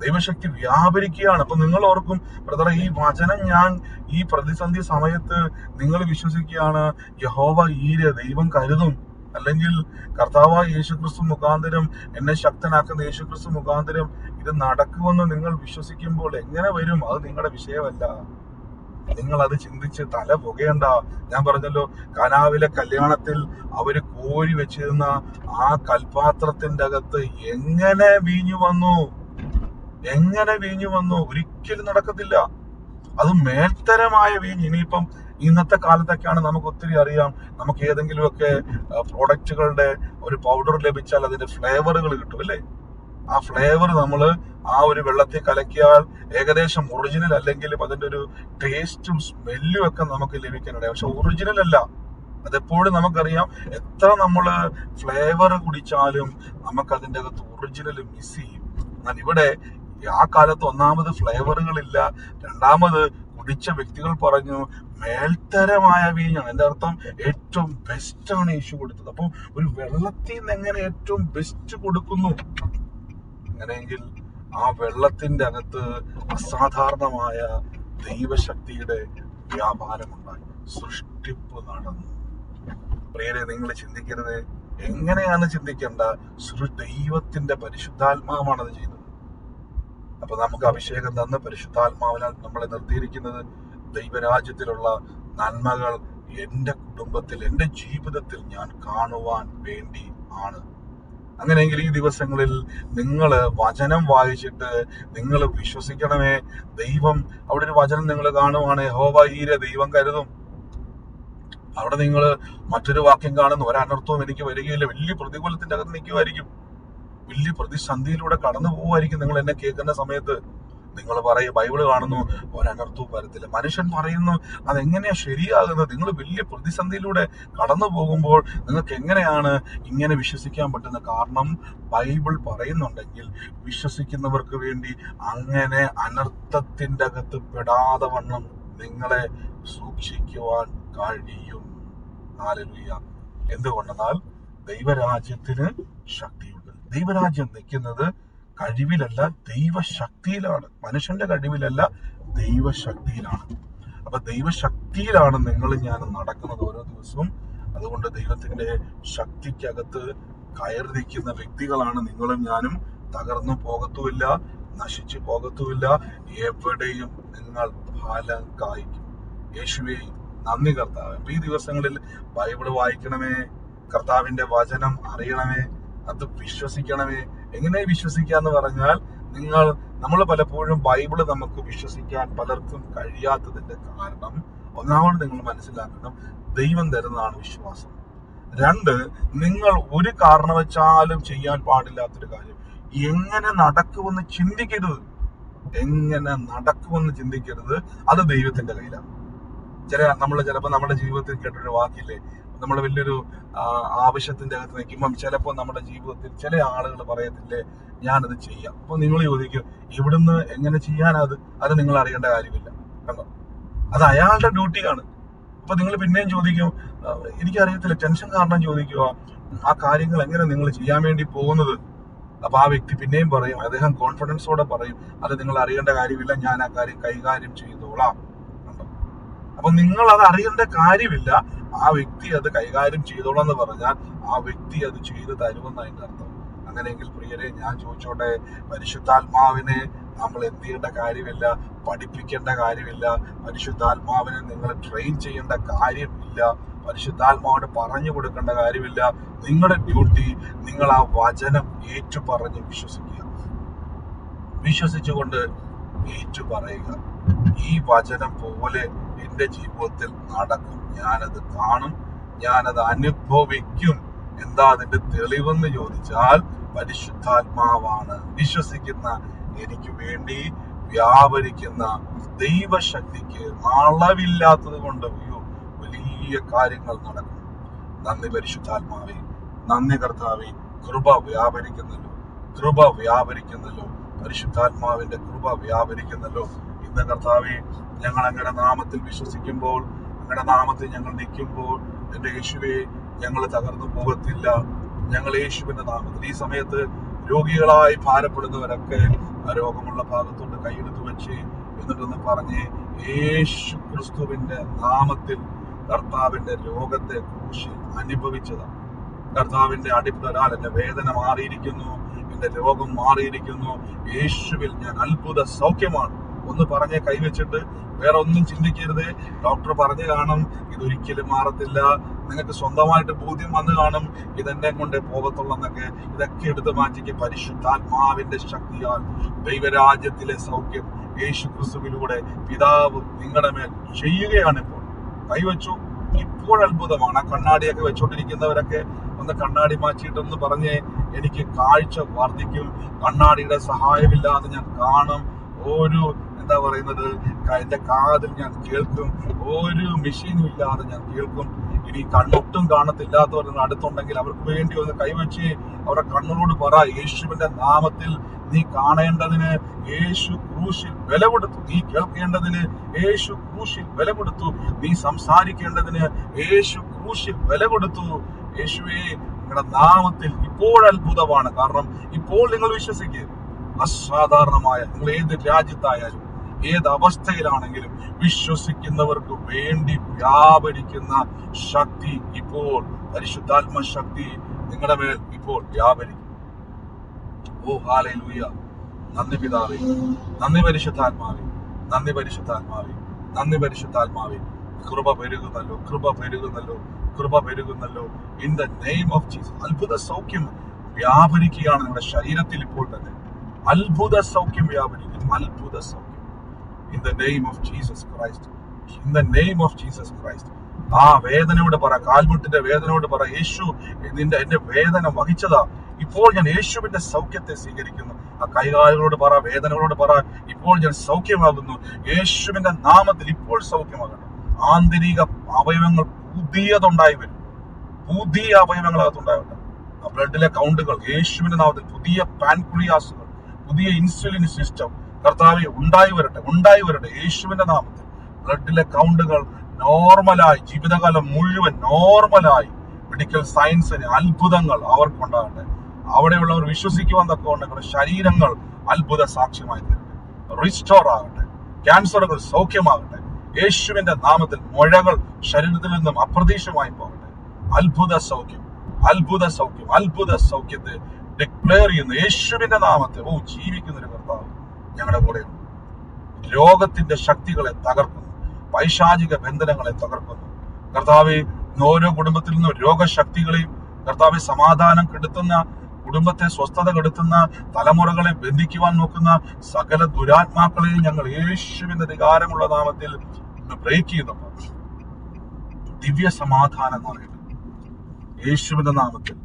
ദൈവശക്തി വ്യാപരിക്കുകയാണ്. അപ്പൊ നിങ്ങൾ ഓർക്കും, ബ്രദറെ, ഈ വചനം ഞാൻ ഈ പ്രതിസന്ധി സമയത്ത് നിങ്ങൾ വിശ്വസിക്കുകയാണ് യഹോവ ഈരെ, ദൈവം കരുതും, അല്ലെങ്കിൽ കർത്താവായ യേശുക്രിസ്തു മുഖാന്തരം, എന്നെ ശക്തനാക്കുന്ന യേശുക്രിസ്തു മുഖാന്തരം ഇത് നടക്കുമെന്ന് നിങ്ങൾ വിശ്വസിക്കുമ്പോൾ എങ്ങനെ വരും? അത് നിങ്ങളുടെ വിഷയമല്ല. നിങ്ങൾ അത് ചിന്തിച്ച് തല പുകയണ്ട. ഞാൻ പറഞ്ഞല്ലോ, കനാവിലെ കല്യാണത്തിൽ അവര് കോരി വെച്ചിരുന്ന ആ കൽപാത്രത്തിന്റെ അകത്ത് എങ്ങനെ വീഞ്ഞു വന്നു? ഒരിക്കലും നടക്കത്തില്ല. അത് മേൽത്തരമായ വീഞ്ഞ്. ഇനിയിപ്പം ഇന്നത്തെ കാലത്തൊക്കെയാണ് നമുക്ക് ഒത്തിരി അറിയാം, നമുക്ക് ഏതെങ്കിലുമൊക്കെ പ്രോഡക്റ്റുകളുടെ ഒരു പൗഡർ ലഭിച്ചാൽ അതിന്റെ ഫ്ലേവറുകൾ കിട്ടും, അല്ലേ? ആ ഫ്ലേവർ നമ്മൾ ആ ഒരു വെള്ളത്തിൽ കലക്കിയാൽ ഏകദേശം ഒറിജിനൽ അല്ലെങ്കിലും അതിന്റെ ഒരു ടേസ്റ്റും സ്മെല്ലും ഒക്കെ നമുക്ക് ലഭിക്കാനുണ്ട്. പക്ഷെ ഒറിജിനൽ അല്ല. അതെപ്പോഴും നമുക്കറിയാം, എത്ര നമ്മൾ ഫ്ലേവർ കുടിച്ചാലും നമുക്ക് അതിൻ്റെ അകത്ത് ഒറിജിനൽ മിസ് ചെയ്യും. എന്നാൽ ഇവിടെ ആ കാലത്ത് ഒന്നാമത് ഫ്ലേവറുകളില്ല, രണ്ടാമത് കുടിച്ച വ്യക്തികൾ പറഞ്ഞു മേൽത്തരമായ വീഞ്ഞാണ്. എൻ്റെ അർത്ഥം ഏറ്റവും ബെസ്റ്റാണ് യേശു കൊടുത്തത്. അപ്പോൾ ഒരു വെള്ളത്തിൽ നിന്ന് എങ്ങനെ ഏറ്റവും ബെസ്റ്റ് കൊടുക്കുന്നു? അങ്ങനെയെങ്കിൽ ആ വെള്ളത്തിന്റെ അകത്ത് അസാധാരണമായ ദൈവശക്തിയുടെ വ്യാപാരമുണ്ടായി, സൃഷ്ടിപ്പ് നടന്നു. പ്രിയരെ, നിങ്ങൾ ചിന്തിക്കരുത്, എങ്ങനെയാണ് ചിന്തിക്കേണ്ട? ദൈവത്തിന്റെ പരിശുദ്ധാത്മാവാണ് അത് ചെയ്തത്. അപ്പൊ നമുക്ക് അഭിഷേകം തന്ന് പരിശുദ്ധാത്മാവിനാൽ നമ്മളെ നിർത്തിയിരിക്കുന്നത് ദൈവരാജ്യത്തിലുള്ള നന്മകൾ എൻ്റെ കുടുംബത്തിൽ, എൻ്റെ ജീവിതത്തിൽ ഞാൻ കാണുവാൻ വേണ്ടി ആണ്. അങ്ങനെയെങ്കിൽ ഈ ദിവസങ്ങളിൽ നിങ്ങൾ വചനം വായിച്ചിട്ട് നിങ്ങൾ വിശ്വസിക്കണമേ. ദൈവം, അവിടെ ഒരു വചനം നിങ്ങൾ കാണുവാണ്, യഹോവ ഈരെ, ദൈവം കരുതും. അവിടെ നിങ്ങൾ മറ്റൊരു വാക്യം കാണുന്നു, ഒരനർത്ഥവും എനിക്ക് വരികയില്ല. വലിയ പ്രതികൂലത്തിന്റെ അകത്ത് നിൽക്കുമായിരിക്കും, വലിയ പ്രതിസന്ധിയിലൂടെ കടന്നു പോവുമായിരിക്കും. നിങ്ങൾ എന്നെ കേൾക്കുന്ന സമയത്ത് നിങ്ങൾ പറയും, ബൈബിള് കാണുന്നു, ഒരനർത്ഥവും വരത്തില്ല. മനുഷ്യൻ പറയുന്നു, അതെങ്ങനെയാ ശരിയാകുന്നത്? നിങ്ങൾ വലിയ പ്രതിസന്ധിയിലൂടെ കടന്നു പോകുമ്പോൾ നിങ്ങൾക്ക് എങ്ങനെയാണ് ഇങ്ങനെ വിശ്വസിക്കാൻ പറ്റുന്നത്? കാരണം ബൈബിൾ പറയുന്നുണ്ടെങ്കിൽ വിശ്വസിക്കുന്നവർക്ക് വേണ്ടി അങ്ങനെ അനർത്ഥത്തിന്റെ അകത്ത് പെടാതെ വണ്ണം നിങ്ങളെ സൂക്ഷിക്കുവാൻ കഴിയും. ഹല്ലേലൂയ. എന്തുകൊണ്ടെന്നാൽ ദൈവരാജ്യത്തിന് ശക്തിയുണ്ട്. ദൈവരാജ്യം നിൽക്കുന്നത് കഴിവിലല്ല, ദൈവശക്തിയിലാണ്. മനുഷ്യന്റെ കഴിവിലല്ല, ദൈവശക്തിയിലാണ്. അപ്പൊ ദൈവശക്തിയിലാണ് നിങ്ങൾ ഞാൻ നടക്കുന്നത് ഓരോ ദിവസവും. അതുകൊണ്ട് ദൈവത്തിന്റെ ശക്തിക്കകത്ത് കയറി നിൽക്കുന്ന വ്യക്തികളാണ് നിങ്ങളും ഞാനും. തകർന്നു പോകത്തുമില്ല, നശിച്ചു പോകത്തുമില്ല, എവിടെയും നിങ്ങൾ ഫലം കായ്ക്കും. യേശുവേ, നന്ദി കർത്താവ്. ഈ ദിവസങ്ങളിൽ ബൈബിള് വായിക്കണമേ, കർത്താവിന്റെ വചനം അറിയണമേ, അത് വിശ്വസിക്കണമേ. എങ്ങനെ വിശ്വസിക്കാന്ന് പറഞ്ഞാൽ, നമ്മൾ പലപ്പോഴും ബൈബിള് നമുക്ക് വിശ്വസിക്കാൻ പലർക്കും കഴിയാത്തതിന്റെ കാരണം, ഒന്നാമത് നിങ്ങൾ മനസ്സിലാക്കണം, ദൈവം തരുന്നതാണ് വിശ്വാസം. രണ്ട്, നിങ്ങൾ ഒരു കാരണവശാലും ചെയ്യാൻ പാടില്ലാത്തൊരു കാര്യം, എങ്ങനെ നടക്കുമെന്ന് ചിന്തിക്കരുത്. അത് ദൈവത്തിന്റെ കയ്യിലാണ്. ചിലപ്പോൾ നമ്മുടെ ജീവിതത്തിൽ കേട്ടൊരു വാക്കില്ലേ, നമ്മൾ വലിയൊരു ആവശ്യത്തിന്റെ അകത്ത് നിൽക്കുമ്പം ചിലപ്പോൾ നമ്മുടെ ജീവിതത്തിൽ ചില ആളുകൾ പറയത്തില്ലേ, ഞാനത് ചെയ്യാം. അപ്പൊ നിങ്ങൾ ചോദിക്കും, ഇവിടുന്ന് എങ്ങനെ ചെയ്യാനത്? അത് നിങ്ങൾ അറിയേണ്ട കാര്യമില്ല. കണ്ടോ, അത് അയാളുടെ ഡ്യൂട്ടിയാണ്. അപ്പൊ നിങ്ങൾ പിന്നെയും ചോദിക്കും, എനിക്കറിയത്തില്ല, ടെൻഷൻ കാരണം ചോദിക്കുക, ആ കാര്യങ്ങൾ എങ്ങനെ നിങ്ങൾ ചെയ്യാൻ വേണ്ടി പോകുന്നത്? അപ്പൊ ആ വ്യക്തി പിന്നെയും പറയും, അദ്ദേഹം കോൺഫിഡൻസോടെ പറയും, അത് നിങ്ങൾ അറിയേണ്ട കാര്യമില്ല, ഞാൻ ആ കാര്യം കൈകാര്യം ചെയ്തോളാം. അപ്പൊ നിങ്ങൾ അത് അറിയേണ്ട കാര്യമില്ല, ആ വ്യക്തി അത് കൈകാര്യം ചെയ്തോളാം എന്ന് പറഞ്ഞാൽ ആ വ്യക്തി അത് ചെയ്തു തരുമെന്ന് അതിന്റെ അർത്ഥം. അങ്ങനെയെങ്കിൽ പ്രിയരെ, ഞാൻ ചോദിച്ചോട്ടെ, പരിശുദ്ധാത്മാവിനെ നമ്മൾ എന്ത് ചെയ്യേണ്ട കാര്യമില്ല, പഠിപ്പിക്കേണ്ട കാര്യമില്ല, പരിശുദ്ധാത്മാവിനെ നിങ്ങൾ ട്രെയിൻ ചെയ്യേണ്ട കാര്യമില്ല, പരിശുദ്ധാത്മാവിന് പറഞ്ഞു കൊടുക്കേണ്ട കാര്യമില്ല. നിങ്ങളുടെ ഡ്യൂട്ടി, നിങ്ങൾ ആ വചനം ഏറ്റു പറഞ്ഞ് വിശ്വസിക്കുക. വിശ്വസിച്ചുകൊണ്ട് ഏറ്റു പറയുക, ഈ വചനം പോലെ എൻ്റെ ജീവിതത്തിൽ നടക്കും, ഞാനത് കാണും, ഞാനത് അനുഭവിക്കും. എന്താ അതിന്റെ തെളിവെന്ന് ചോദിച്ചാൽ പരിശുദ്ധാത്മാവാണ്. വിശ്വസിക്കുന്ന എനിക്ക് വേണ്ടി വ്യാപരിക്കുന്ന ദൈവശക്തിക്ക് അളവില്ലാത്തത് കൊണ്ട് വലിയ കാര്യങ്ങൾ നടക്കും. നന്ദി പരിശുദ്ധാത്മാവേ, നന്ദി കർത്താവേ. കൃപ വ്യാപരിക്കുന്നല്ലോ, കൃപ വ്യാപരിക്കുന്നല്ലോ, പരിശുദ്ധാത്മാവിന്റെ കൃപ വ്യാപരിക്കുന്നല്ലോ. ഇന്ന് കർത്താവേ, ഞങ്ങൾ അങ്ങയുടെ നാമത്തിൽ വിശ്വസിക്കുമ്പോൾ, അങ്ങയുടെ നാമത്തിൽ ഞങ്ങൾ നിൽക്കുമ്പോൾ എന്റെ യേശുവേ, ഞങ്ങൾ തകർന്നു പോകത്തില്ല. ഞങ്ങൾ യേശുവിന്റെ നാമത്തിൽ ഈ സമയത്ത് രോഗികളായി ഭാരപ്പെടുന്നവരൊക്കെ ആ രോഗമുള്ള ഭാഗത്തോട്ട് കൈയെടുത്ത് വെച്ച് എന്നിട്ടൊന്ന് പറഞ്ഞ്, യേശു ക്രിസ്തുവിന്റെ നാമത്തിൽ കർത്താവിന്റെ രോഗത്തെ ക്രൂശിൽ അനുഭവിച്ചതാണ്. കർത്താവിന്റെ അടിപ്പിടരാൽ എന്റെ വേദന മാറിയിരിക്കുന്നു, എന്റെ രോഗം മാറിയിരിക്കുന്നു. യേശുവിൽ ഞാൻ അത്ഭുത സൗഖ്യമാണ്. ഒന്ന് പറഞ്ഞ് കൈവച്ചിട്ട് വേറെ ഒന്നും ചിന്തിക്കരുത്. ഡോക്ടർ പറഞ്ഞു കാണും ഇതൊരിക്കലും മാറത്തില്ല, നിങ്ങൾക്ക് സ്വന്തമായിട്ട് ബോധ്യം വന്ന് കാണും ഇതെന്നെ കൊണ്ടേ പോകത്തുള്ളെന്നൊക്കെ. ഇതൊക്കെ എടുത്തു മാറ്റിക്ക് പരിശുദ്ധാത്മാവിന്റെ ശക്തിയാൽ ദൈവരാജ്യത്തിലെ സൗഖ്യം യേശു ക്രിസ്തുവിലൂടെ പിതാവ് നിങ്ങളുടെ മേൽ ചെയ്യുകയാണ്. ഇപ്പോൾ കൈവച്ചു, ഇപ്പോൾ അത്ഭുതമാണ്. ആ കണ്ണാടിയൊക്കെ വെച്ചോണ്ടിരിക്കുന്നവരൊക്കെ ഒന്ന് കണ്ണാടി മാറ്റിയിട്ടൊന്ന് പറഞ്ഞ്, എനിക്ക് കാഴ്ച വർദ്ധിക്കും, കണ്ണാടിയുടെ സഹായമില്ലാതെ ഞാൻ കാണും, ഒരു എന്താ പറയുന്നത് എന്റെ കാതിൽ ഞാൻ കേൾക്കും, ഒരു മെഷീനും ഇല്ലാതെ ഞാൻ കേൾക്കും. ഇനി കണ്ണൊട്ടും കാണത്തില്ലാത്തവർ അടുത്തുണ്ടെങ്കിൽ അവർക്ക് വേണ്ടി ഒന്ന് കൈവച്ച് അവരുടെ കണ്ണുകളോട് പറ, യേശുവിന്റെ നാമത്തിൽ നീ കാണേണ്ടതിന് യേശു ക്രൂശിൽ വില കൊടുത്തു, നീ കേൾക്കേണ്ടതിന് യേശു ക്രൂശിൽ വില കൊടുത്തു, നീ സംസാരിക്കേണ്ടതിന് യേശു ക്രൂശിൽ വില കൊടുത്തു. യേശുവേ, നിങ്ങളുടെ നാമത്തിൽ ഇപ്പോൾ അത്ഭുതമാണ്. കാരണം ഇപ്പോൾ നിങ്ങൾ വിശ്വസിക്കുക, അസാധാരണമായ, നിങ്ങൾ ഏത് രാജ്യത്തായാലും ഏത് അവസ്ഥയിലാണെങ്കിലും വിശ്വസിക്കുന്നവർക്ക് വേണ്ടി വ്യാപരിക്കുന്ന ശക്തി ഇപ്പോൾ, പരിശുദ്ധാത്മ ശക്തി നിങ്ങളുടെ മേൽ ഇപ്പോൾ വ്യാപരിക്കും. ഓ ഹല്ലേലൂയ. നന്ദി പിതാവേ, നന്ദി പരിശുദ്ധാത്മാവേ, നന്ദി പരിശുദ്ധാത്മാവേ, നന്ദി പരിശുദ്ധാത്മാവേ. കൃപ പെരുകുന്നല്ലോ, കൃപ പെരുകുന്നല്ലോ, കൃപ പെരുകുന്നല്ലോ. In the name of Jesus അത്ഭുത സൗഖ്യം വ്യാപരിക്കുകയാണ് നിങ്ങളുടെ ശരീരത്തിൽ ഇപ്പോൾ തന്നെ. അത്ഭുത സൗഖ്യം വ്യാപരിക്കും, അത്ഭുത സൗഖ്യം. In the name of Jesus Christ. In the name of Jesus Christ. ആ വേദനയോട് പറ, കാൽമുട്ടിന്റെ വേദനയോട് പറ, യേശു എന്റെ വേദന വഹിച്ചതാ, ഇപ്പോൾ ഞാൻ യേശുവിന്റെ സൗഖ്യത്തെ സ്വീകരിക്കുന്നു. ആ കൈകാലുകളോട് പറ, വേദനകളോട് പറ, ഇപ്പോൾ ഞാൻ സൗഖ്യമാകുന്നു, യേശുവിന്റെ നാമത്തിൽ ഇപ്പോൾ സൗഖ്യമാകണം. ആന്തരിക അവയവങ്ങൾ പുതിയതുണ്ടായി വരും, പുതിയ അവയവങ്ങളകത്തുണ്ടാവട്ടെ. ആ ബ്ലഡിലെ കൗണ്ടുകൾ യേശുവിന്റെ നാമത്തിൽ, പുതിയ പാൻക്രിയാസുകൾ, പുതിയ ഇൻസുലിൻ സിസ്റ്റം കർത്താവേ ഉണ്ടായി വരട്ടെ, ഉണ്ടായി വരട്ടെ യേശുവിന്റെ നാമത്തിൽ. ബ്ലഡിലെ കൗണ്ടുകൾ നോർമലായി, ജീവിതകാലം മുഴുവൻ നോർമലായി, മെഡിക്കൽ സയൻസിന് അത്ഭുതങ്ങൾ അവർക്കുണ്ടാകട്ടെ. അവിടെയുള്ളവർ വിശ്വസിക്കുവാൻ തക്കവണ്ണം ശരീരങ്ങൾ അത്ഭുത സാക്ഷ്യമായി തരട്ടെ, റിസ്റ്റോർ ആകട്ടെ, ക്യാൻസറുകൾ സൗഖ്യമാകട്ടെ യേശുവിന്റെ നാമത്തിൽ. മുഴകൾ ശരീരത്തിൽ നിന്നും അപ്രതീക്ഷിതമായി പോകട്ടെ. അത്ഭുത സൗഖ്യം, അത്ഭുത സൗഖ്യം, അത്ഭുത സൗഖ്യത്തെ ഡിക്ലെയർ ചെയ്യുന്നു യേശുവിന്റെ നാമത്തിൽ. ഓ, ജീവിക്കുന്ന ഒരു കർത്താവ് ഞങ്ങളുടെ കൂടെയുണ്ട്. രോഗത്തിന്റെ ശക്തികളെ തകർക്കുന്നു, പൈശാചിക ബന്ധനങ്ങളെ തകർക്കുന്നു. കർത്താവെ, ഓരോ കുടുംബത്തിൽ നിന്നും രോഗശക്തികളെയും കർത്താവെ, സമാധാനം കെടുത്തുന്ന, കുടുംബത്തെ സ്വസ്ഥത കെടുത്തുന്ന, തലമുറകളെ ബന്ധിക്കുവാൻ നോക്കുന്ന സകല ദുരാത്മാക്കളെയും ഞങ്ങൾ യേശുവിന്റെ അധികാരമുള്ള നാമത്തിൽ ബ്രേക്ക് ചെയ്യുന്നു. ദിവ്യ സമാധാനം എന്നറിയട്ടെ യേശുവിന്റെ നാമത്തിൽ.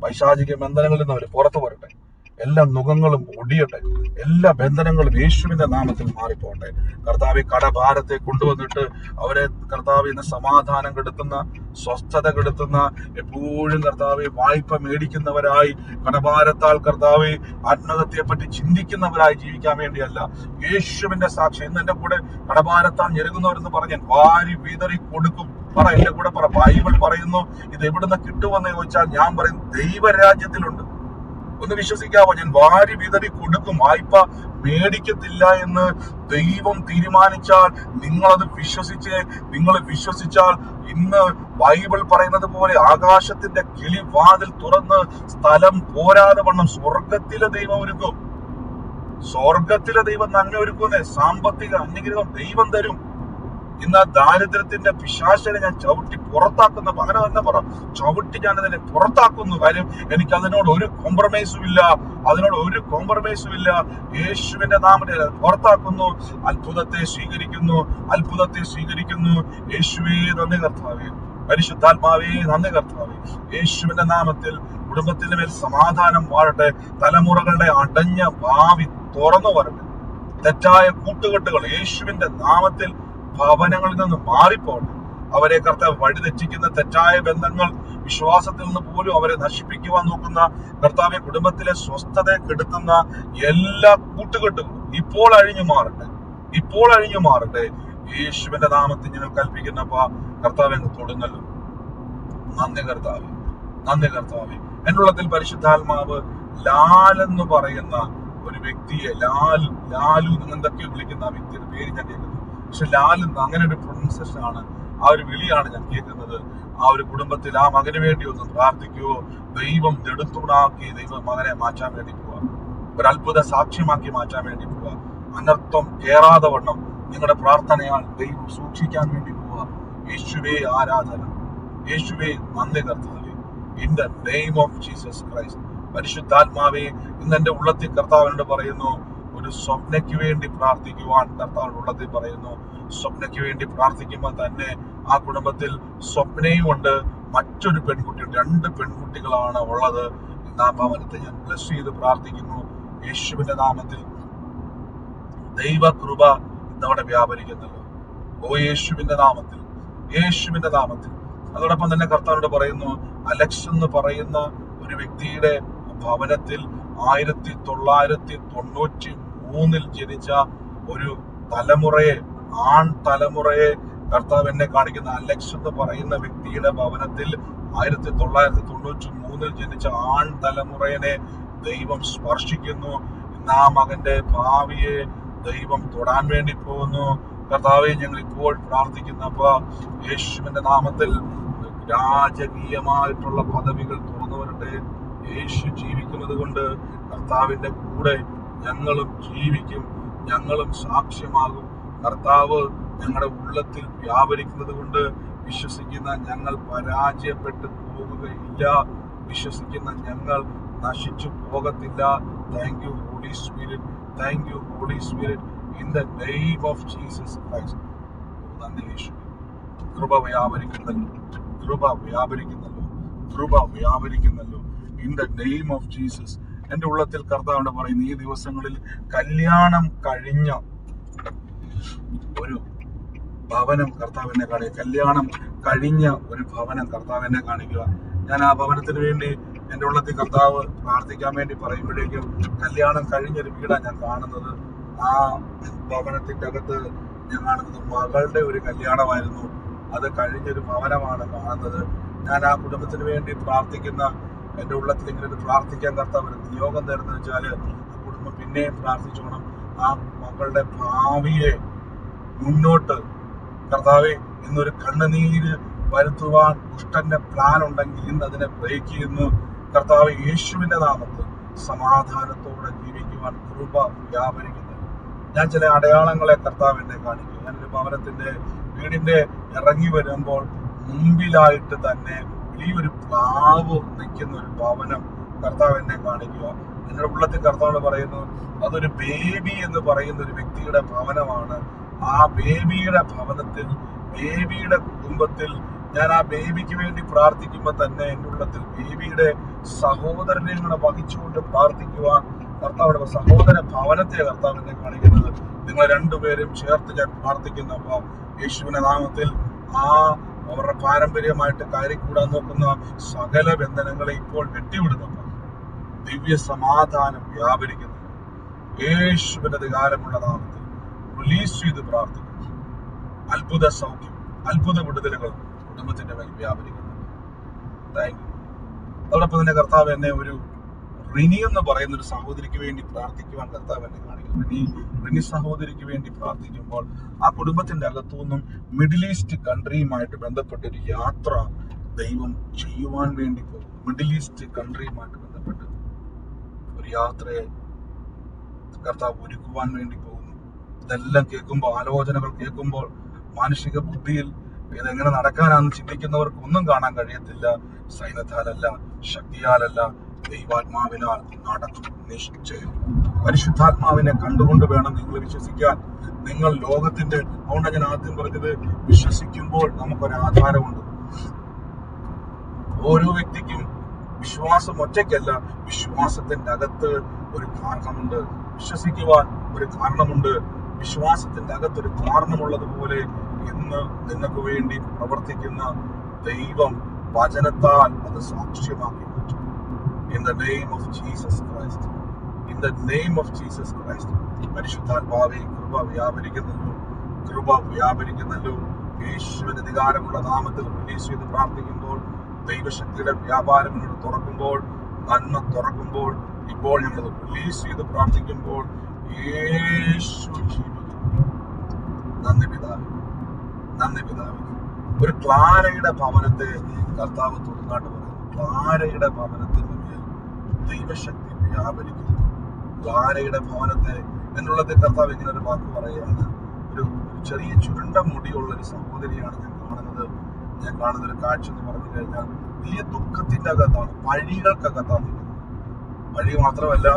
പൈശാചിക ബന്ധനങ്ങളിൽ നിന്ന് അവർ പുറത്തു വരട്ടെ, എല്ലാ നുഖങ്ങളും ഒടിയട്ടെ, എല്ലാ ബന്ധനങ്ങളും യേശുവിന്റെ നാമത്തിൽ മാറിപ്പോട്ടെ. കർത്താവെ, കടഭാരത്തെ കൊണ്ടുവന്നിട്ട് അവരെ കർത്താവെ ഇന്ന് സമാധാനം കെടുത്തുന്ന, സ്വസ്ഥത കെടുത്തുന്ന, എപ്പോഴും കർത്താവെ വായ്പ മേടിക്കുന്നവരായി, കടഭാരത്താൽ കർത്താവെ ആത്മഹത്യയെ പറ്റി ചിന്തിക്കുന്നവരായി ജീവിക്കാൻ വേണ്ടിയല്ല. യേശുവിന്റെ സാക്ഷി ഇന്ന് എന്റെ കൂടെ കടഭാരത്താൽ ഞെരുങ്ങുന്നവരെന്ന് പറഞ്ഞാൽ വാരി വിതറി കൊടുക്കും. പറ, എന്റെ കൂടെ പറ. ബൈബിൾ പറയുന്നു ഇത് എവിടുന്ന് കിട്ടുമെന്ന് ചോദിച്ചാൽ ഞാൻ പറയും ദൈവരാജ്യത്തിലുണ്ട്. ഒന്ന് വിശ്വസിക്കാവോ? ഞാൻ വാരി വിതറി കൊടുക്കും, വായ്പ മേടിക്കത്തില്ല എന്ന് ദൈവം തീരുമാനിച്ചാൽ നിങ്ങൾ വിശ്വസിച്ചാൽ ഇന്ന് ബൈബിൾ പറയുന്നത് പോലെ ആകാശത്തിന്റെ കിളിവാതിൽ തുറന്ന് സ്ഥലം പോരാതെ വണ്ണം സ്വർഗത്തിലെ ദൈവം ഒരുക്കും. സ്വർഗത്തിലെ ദൈവം നന്മ ഒരുക്കുന്നേ. സാമ്പത്തിക അനുഗ്രഹം ദൈവം തരും. ഇന്ന് ആ ദാരിദ്ര്യത്തിന്റെ പിശാചിനെ ഞാൻ ചവിട്ടി പുറത്താക്കുന്ന, അങ്ങനെ തന്നെ പറ, ചവിട്ടി ഞാൻ അതിനെ പുറത്താക്കുന്നു. കാര്യം എനിക്ക് അതിനോട് ഒരു കോംപ്രമൈസും ഇല്ല, അതിനോട് ഒരു കോംപ്രമൈസും ഇല്ല. യേശുവിന്റെ നാമത്തിൽ പുറത്താക്കുന്നു. അത്ഭുതത്തെ സ്വീകരിക്കുന്നു, അത്ഭുതത്തെ സ്വീകരിക്കുന്നു. യേശുവേ നന്ദി കർത്താവേ, പരിശുദ്ധാത്മാവേ നന്ദി കർത്താവേ. യേശുവിന്റെ നാമത്തിൽ കുടുംബത്തിന്റെ മേൽ സമാധാനം വാഴട്ടെ. തലമുറകളുടെ അടഞ്ഞ ഭാവി തുറന്നു വരട്ടെ. തെറ്റായ കൂട്ടുകെട്ടുകൾ യേശുവിന്റെ നാമത്തിൽ ഭവനങ്ങളിൽ നിന്ന് മാറിപ്പോട്ടെ. അവരെ കർത്താവ് വഴിതെറ്റിക്കുന്ന തെറ്റായ ബന്ധങ്ങൾ, വിശ്വാസത്തിൽ നിന്ന് പോലും അവരെ നശിപ്പിക്കുവാൻ നോക്കുന്ന കർത്താവെ, കുടുംബത്തിലെ സ്വസ്ഥതയെ കെടുത്തുന്ന എല്ലാ കൂട്ടുകെട്ടുകളും ഇപ്പോൾ അഴിഞ്ഞു മാറട്ടെ, ഇപ്പോൾ അഴിഞ്ഞു മാറട്ടെ. യേശുവിന്റെ നാമത്തിൽ ഞങ്ങൾ കൽപ്പിക്കുന്നപ്പ കർത്താവ് എന്ന് തൊടുന്നല്ലോ. നന്ദി കർത്താവെ, നന്ദി കർത്താവെ. എന്റെ ഉള്ളത്തിൽ പരിശുദ്ധാത്മാവ് ലാൽ എന്ന് പറയുന്ന ഒരു വ്യക്തിയെ, ലാലു എന്തൊക്കെയോ വിളിക്കുന്ന ആ വ്യക്തിയുടെ പേര് ഞാൻ കേൾക്കുന്നു. പക്ഷെ ലാൽ അങ്ങനെ ഒരു പ്രൊണൗൺസിയേഷൻ ആണ്, ആ ഒരു വിളിയാണ് ഞാൻ കേൾക്കുന്നത്. ആ ഒരു കുടുംബത്തിൽ ആ മകന് വേണ്ടി ഒന്ന് പ്രാർത്ഥിക്കുവോ. ദൈവം നെടുത്തുണാക്കി ദൈവം മകനെ മാറ്റാൻ വേണ്ടി പോവാ, ഒരു അത്ഭുത സാക്ഷ്യമാക്കി മാറ്റാൻ വേണ്ടി പോവാ. അനർത്ഥം കേറാതെ വണ്ണം നിങ്ങളുടെ പ്രാർത്ഥനയാൽ ദൈവം സൂക്ഷിക്കാൻ വേണ്ടി പോവാ. യേശുവേ ആരാധന, യേശുവേ നന്ദി കർത്താവേ, in the name of Jesus Christ. പരിശുദ്ധാത്മാവേ, ഇന്ന് എന്റെ ഉള്ളത്തിൽ കർത്താവിനോട് പറയുന്നു, ഒരു സ്വപ്നയ്ക്ക് വേണ്ടി പ്രാർത്ഥിക്കുവാൻ കർത്താവിന്റെ ഉള്ളത്തിൽ പറയുന്നു. സ്വപ്നയ്ക്ക് വേണ്ടി പ്രാർത്ഥിക്കുമ്പോൾ തന്നെ ആ കുടുംബത്തിൽ സ്വപ്നയും ഉണ്ട്, മറ്റൊരു പെൺകുട്ടിയുണ്ട്. 2 പെൺകുട്ടികളാണ് ഉള്ളത്. ഇന്ന് ആ ഭവനത്തെ ഞാൻ ബ്ലസ് ചെയ്ത് പ്രാർത്ഥിക്കുന്നു യേശുവിന്റെ നാമത്തിൽ. ദൈവകൃപ ഇന്നവിടെ വ്യാപരിക്കുന്നല്ലോ. ഓ യേശുവിന്റെ നാമത്തിൽ, യേശുവിന്റെ നാമത്തിൽ. അതോടൊപ്പം തന്നെ കർത്താവിനോട് പറയുന്നു, അലക്സ് എന്ന് പറയുന്ന ഒരു വ്യക്തിയുടെ ഭവനത്തിൽ 1993 ജനിച്ച ഒരു തലമുറയെ, ആൺ തലമുറയെ കർത്താവ് എന്നെ കാണിക്കുന്ന. അലക്സ് എന്ന് പറയുന്ന വ്യക്തിയുടെ ഭവനത്തിൽ 1993 ജനിച്ച ആൺ തലമുറയെ ദൈവം സ്പർശിക്കുന്നു. ഇന്ന് ആ മകന്റെ ഭാവിയെ ദൈവം തൊടാൻ വേണ്ടി പോകുന്നു. കർത്താവെ, ഞങ്ങൾ ഇപ്പോൾ പ്രാർത്ഥിക്കുന്നപ്പോ യേശുവിന്റെ നാമത്തിൽ രാജകീയമായിട്ടുള്ള പദവികൾ തുറന്നു വരട്ടെ. യേശു ജീവിക്കുന്നത് കൊണ്ട് കർത്താവിന്റെ കൂടെ ഞങ്ങളും ജീവിക്കും, ഞങ്ങളും സാക്ഷ്യമാകും. കർത്താവ് ഞങ്ങളുടെ ഉള്ളത്തിൽ വ്യാപരിക്കുന്നത് കൊണ്ട് വിശ്വസിക്കുന്ന ഞങ്ങൾ പരാജയപ്പെട്ടു പോകുകയില്ല. വിശ്വസിക്കുന്ന ഞങ്ങൾ നശിച്ചു പോകത്തില്ല. Thank you Holy Spirit, thank you Holy Spirit, in the name of Jesus Christ. നന്ദി യേശു. കൃപ വ്യാപരിക്കുന്നല്ലോ, കൃപ വ്യാപരിക്കുന്നല്ലോ, കൃപ വ്യാപരിക്കുന്നല്ലോ, in the name of Jesus. എന്റെ ഉള്ളത്തിൽ കർത്താവ് പറയുന്നു, ഈ ദിവസങ്ങളിൽ കല്യാണം കഴിഞ്ഞ ഒരു ഭവനം കർത്താവിനെ കാണിക്കുക. കല്യാണം കഴിഞ്ഞ ഒരു ഭവനം കർത്താവിനെ കാണിക്കുക. ഞാൻ ആ ഭവനത്തിന് വേണ്ടി എന്റെ ഉള്ളത്തിൽ കർത്താവ് പ്രാർത്ഥിക്കാൻ വേണ്ടി പറയുമ്പോഴേക്കും കല്യാണം കഴിഞ്ഞൊരു വീടാണ് ഞാൻ കാണുന്നത്. ആ ഭവനത്തിന്റെ അകത്ത് ഞാൻ കാണുന്നത് മകളുടെ ഒരു കല്യാണമായിരുന്നു. അത് കഴിഞ്ഞൊരു ഭവനമാണ് കാണുന്നത്. ഞാൻ ആ കുടുംബത്തിന് വേണ്ടി പ്രാർത്ഥിക്കുന്ന, എന്റെ ഉള്ളത്തിൽ ഇങ്ങനെ പ്രാർത്ഥിക്കാൻ കർത്താവ് ഒരു നിയോഗം തരുന്നത് വെച്ചാൽ ആ കുടുംബം പിന്നെയും പ്രാർത്ഥിച്ചോണം. ആ മകളുടെ ഭാവിയെ മുന്നോട്ട് കർത്താവെ, ഇന്നൊരു കണ്ണുനീര് വരുത്തുവാൻ ദുഷ്ടന്റെ പ്ലാൻ ഉണ്ടെങ്കിൽ ഇന്ന് അതിനെ ബ്രേക്ക് ചെയ്യുന്നു. കർത്താവ് യേശുവിന്റെ നാമത്തിൽ സമാധാനത്തോടെ ജീവിക്കുവാൻ കൃപ വ്യാപരിക്കുന്നു. ഞാൻ ചില അടയാളങ്ങളെ കർത്താവ് എന്നെ കാണിക്കും. ഞാനൊരു ഭവനത്തിന്റെ വീടിന്റെ ഇറങ്ങി വരുമ്പോൾ മുമ്പിലായിട്ട് തന്നെ വലിയൊരു പ്ലാവ് നിൽക്കുന്ന ഒരു ഭവനം കർത്താവ് എന്നെ കാണിക്കുക. എന്റെ ഉള്ളത്തിൽ കർത്താവ് പറയുന്നു, അതൊരു ബേബി എന്ന് പറയുന്ന ഒരു വ്യക്തിയുടെ ഭവനമാണ്. ആ ബേബിയുടെ ഭവനത്തിൽ, ബേബിയുടെ കുടുംബത്തിൽ ഞാൻ ആ ബേബിക്ക് വേണ്ടി പ്രാർത്ഥിക്കുമ്പോൾ തന്നെ എൻ്റെ ഉള്ളത്തിൽ ബേബിയുടെ സഹോദരനെ കൂടെ വഹിച്ചുകൊണ്ട് പ്രാർത്ഥിക്കുവാൻ കർത്താവിടെ സഹോദര ഭവനത്തെ കർത്താവിനെ കാണിക്കുന്നത്. നിങ്ങൾ രണ്ടുപേരും ചേർത്ത് ഞാൻ പ്രാർത്ഥിക്കുന്നപ്പോൾ യേശുവിന്റെ നാമത്തിൽ ആ അവരുടെ പാരമ്പര്യമായിട്ട് കയറിക്കൂടാൻ നോക്കുന്ന സകല ബന്ധനങ്ങളെ ഇപ്പോൾ വെട്ടിവിടുന്നപ്പോൾ ദിവ്യ സമാധാനം വ്യാപരിക്കുന്നു. യേശുവിന്റെ അധികാരമുള്ള നാമത്തിൽ റിലീസ് ചെയ്ത് പ്രാർത്ഥിക്കുന്നു. അത്ഭുത സൗഖ്യം, അത്ഭുത വിടുതലുകൾ കുടുംബത്തിന്റെ മേൽ വ്യാപരിക്കുന്നു. Thank you. അതോടൊപ്പം തന്നെ കർത്താവ് എന്നെ ഒരു റിനി എന്ന് പറയുന്ന ഒരു സഹോദരിക്ക് വേണ്ടി പ്രാർത്ഥിക്കുവാൻ കർത്താവ് എന്നെ കാണിക്കുന്നു. റിനി സഹോദരിക്ക് വേണ്ടി പ്രാർത്ഥിക്കുമ്പോൾ ആ കുടുംബത്തിന്റെ അകത്തുനിന്നും മിഡിൽ ഈസ്റ്റ് കൺട്രിയുമായിട്ട് ബന്ധപ്പെട്ടൊരു യാത്ര ദൈവം ചെയ്യുവാൻ വേണ്ടി പോകും. മിഡിൽ ഈസ്റ്റ് കൺട്രിയുമായിട്ട് ബന്ധപ്പെട്ട് ഒരു യാത്രയെ കർത്താവ് ഒരുക്കുവാൻ വേണ്ടി പോകുന്നു. ഇതെല്ലാം കേൾക്കുമ്പോൾ, ആലോചനകൾ കേൾക്കുമ്പോൾ മാനുഷിക ബുദ്ധിയിൽ ഇതെങ്ങനെ നടക്കാനാണെന്ന് ചിന്തിക്കുന്നവർക്ക് ഒന്നും കാണാൻ കഴിയത്തില്ല. സൈന്യത്താലല്ല, ശക്തിയാലല്ല, ദൈവാത്മാവിനാൽ നടക്കും നിശ്ചയം. പരിശുദ്ധാത്മാവിനെ കണ്ടുകൊണ്ട് വേണം നിങ്ങൾ വിശ്വസിക്കാൻ. നിങ്ങൾ ലോകത്തിന്റെ, അതുകൊണ്ട് ഞാൻ ആദ്യം പറഞ്ഞത്, വിശ്വസിക്കുമ്പോൾ നമുക്കൊരാധാരമുണ്ട്. ഓരോ വ്യക്തിക്കും വിശ്വാസം ഒറ്റയ്ക്കല്ല, വിശ്വാസത്തിന്റെ അകത്ത് ഒരു കാരണമുണ്ട്. വിശ്വസിക്കുവാൻ ഒരു കാരണമുണ്ട്. വിശ്വാസത്തിന്റെ അകത്തൊരു കാരണമുള്ളതുപോലെ ഇന്ന് നിങ്ങൾക്ക് വേണ്ടി പ്രവർത്തിക്കുന്ന ദൈവം വചനത്താൽ അത് സാക്ഷ്യമാക്കി മാറ്റും. In the name of Jesus Christ. In the name of Jesus Christ. പരിശുദ്ധാത്മാവേ, കൃപ വ്യാപരിക്കുന്നല്ലോ. യേശുവിന്റെ അധികാരമുള്ള നാമത്തിൽ റിലീസ് ചെയ്ത് പ്രാർത്ഥിക്കുമ്പോൾ, ദൈവശക്തിയുടെ വ്യാപാരം നിങ്ങൾ തുറക്കുമ്പോൾ, നന്മ തുറക്കുമ്പോൾ, ഇപ്പോൾ ഞങ്ങൾ റിലീസ് ചെയ്ത് പ്രാർത്ഥിക്കുമ്പോൾ യേശു ജീവിക്കുന്നു. നന്ദി പിതാവേ. ഒരു ക്ലാരയുടെ ഭവനത്തെ കർത്താവ് തുറന്നാട്ട് പറയുന്നു. ക്ലാരയുടെ ഭവനത്തിന് മേൽ ദൈവശക്തി വ്യാപരിക്കുന്നു. ക്ലാരയുടെ ഭവനത്തെ എന്നുള്ളത് കർത്താവ് ഇങ്ങനെ ഒരു വാക്ക് പറയുകയാണ്. ഒരു ചെറിയ ചുരുണ്ട മുടിയുള്ള ഒരു സഹോദരിയാണ് ഞാൻ കാണുന്ന ഒരു കാഴ്ച എന്ന് പറഞ്ഞു കഴിഞ്ഞാൽ വലിയ ദുഃഖത്തിന്റെ അകത്താണ്, വഴികൾക്കകത്താണ് നിൽക്കുന്നത്. വഴി മാത്രമല്ല,